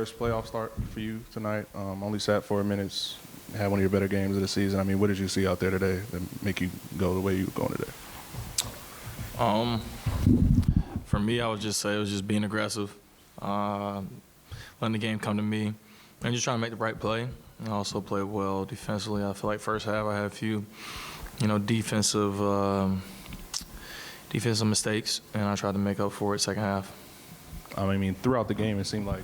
first playoff start for you tonight. Only sat 4 minutes, had one of your better games of the season. I mean, what did you see out there today that make you go the way you were going today? For me, I would just say it was just being aggressive, letting the game come to me, and just trying to make the right play. I also played well defensively. I feel like first half I had a few, defensive mistakes, and I tried to make up for it second half. I mean, throughout the game, it seemed like,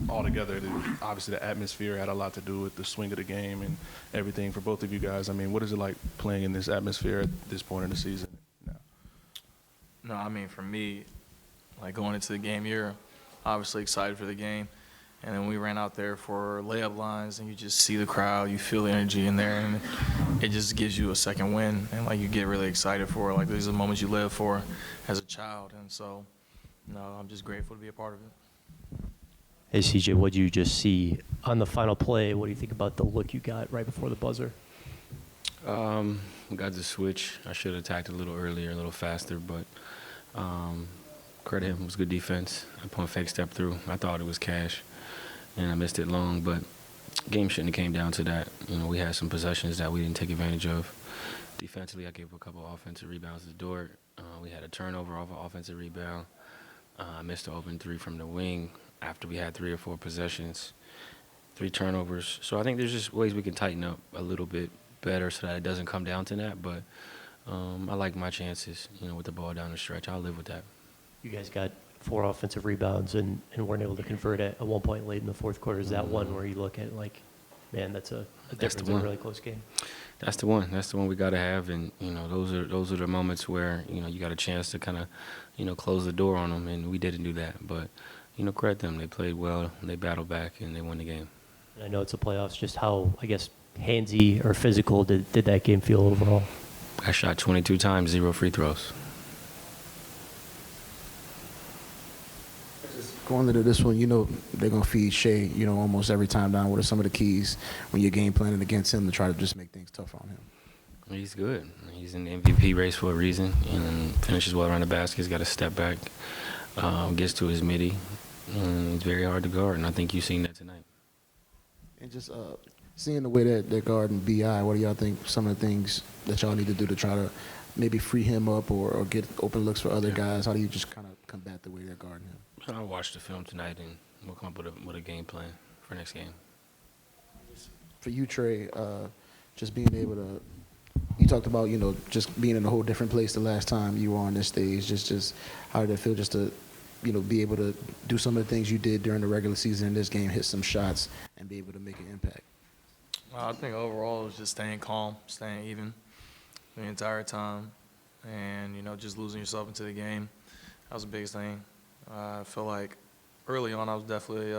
altogether, obviously the atmosphere had a lot to do with the swing of the game and everything for both of you guys. I mean, what is it like playing in this atmosphere at this point in the season now? No, I mean, for me, like going into the game, you're obviously excited for the game. And then we ran out there for layup lines, and you just see the crowd, you feel the energy in there, and it just gives you a second win. And, like, you get really excited for it. Like, these are the moments you live for as a child. And so, I'm just grateful to be a part of it. Hey, CJ, what did you just see on the final play? What do you think about the look you got right before the buzzer? We got the switch. I should have attacked a little earlier, a little faster, but credit him. It was good defense. I put a fake step through. I thought it was cash, and I missed it long, but game shouldn't have came down to that. We had some possessions that we didn't take advantage of. Defensively, I gave a couple offensive rebounds to Dort. We had a turnover off an offensive rebound. I missed the open three from the wing after we had 3 or 4 possessions, 3 turnovers. So I think there's just ways we can tighten up a little bit better so that it doesn't come down to that. But I like my chances, with the ball down the stretch. I'll live with that. You guys got 4 offensive rebounds and weren't able to convert at one point late in the fourth quarter. Is that one where you look at like, man, that's a difference in a really close game? That's the one. That's the one we got to have. And, those are the moments where, you got a chance to kind of, close the door on them. And we didn't do that. But, credit them. They played well. They battled back, and they won the game. I know it's the playoffs. Just how, I guess, handsy or physical did that game feel overall? I shot 22 times, 0 free throws. Going into this one, they're going to feed Shea, almost every time down. What are some of the keys when you're game planning against him to try to just make things tough on him? He's good. He's in the MVP race for a reason. Finishes well around the basket. He's got to step back, gets to his midi. It's very hard to guard, and I think you've seen that tonight. And just seeing the way that they're guarding B.I., what do y'all think some of the things that y'all need to do to try to maybe free him up or get open looks for other guys? How do you just kind of combat the way they're guarding him? I'll watch the film tonight, and we'll come up with a game plan for next game. For you, Trey, just being able to – you talked about, just being in a whole different place the last time you were on this stage. Just how did it feel just to, be able to do some of the things you did during the regular season in this game, hit some shots, and be able to make an impact? I think overall it was just staying calm, staying even the entire time, and, just losing yourself into the game. That was the biggest thing. I feel like early on I was definitely,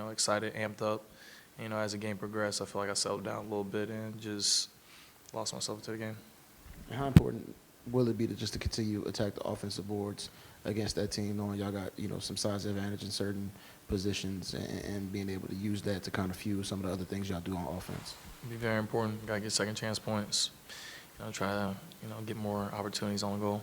excited, amped up. As the game progressed, I feel like I settled down a little bit and just lost myself into the game. And how important will it be to continue to attack the offensive boards against that team, knowing y'all got, some size advantage in certain positions and being able to use that to kind of fuel some of the other things y'all do on offense? It'd be very important. Got to get second chance points. Try to, get more opportunities on the goal.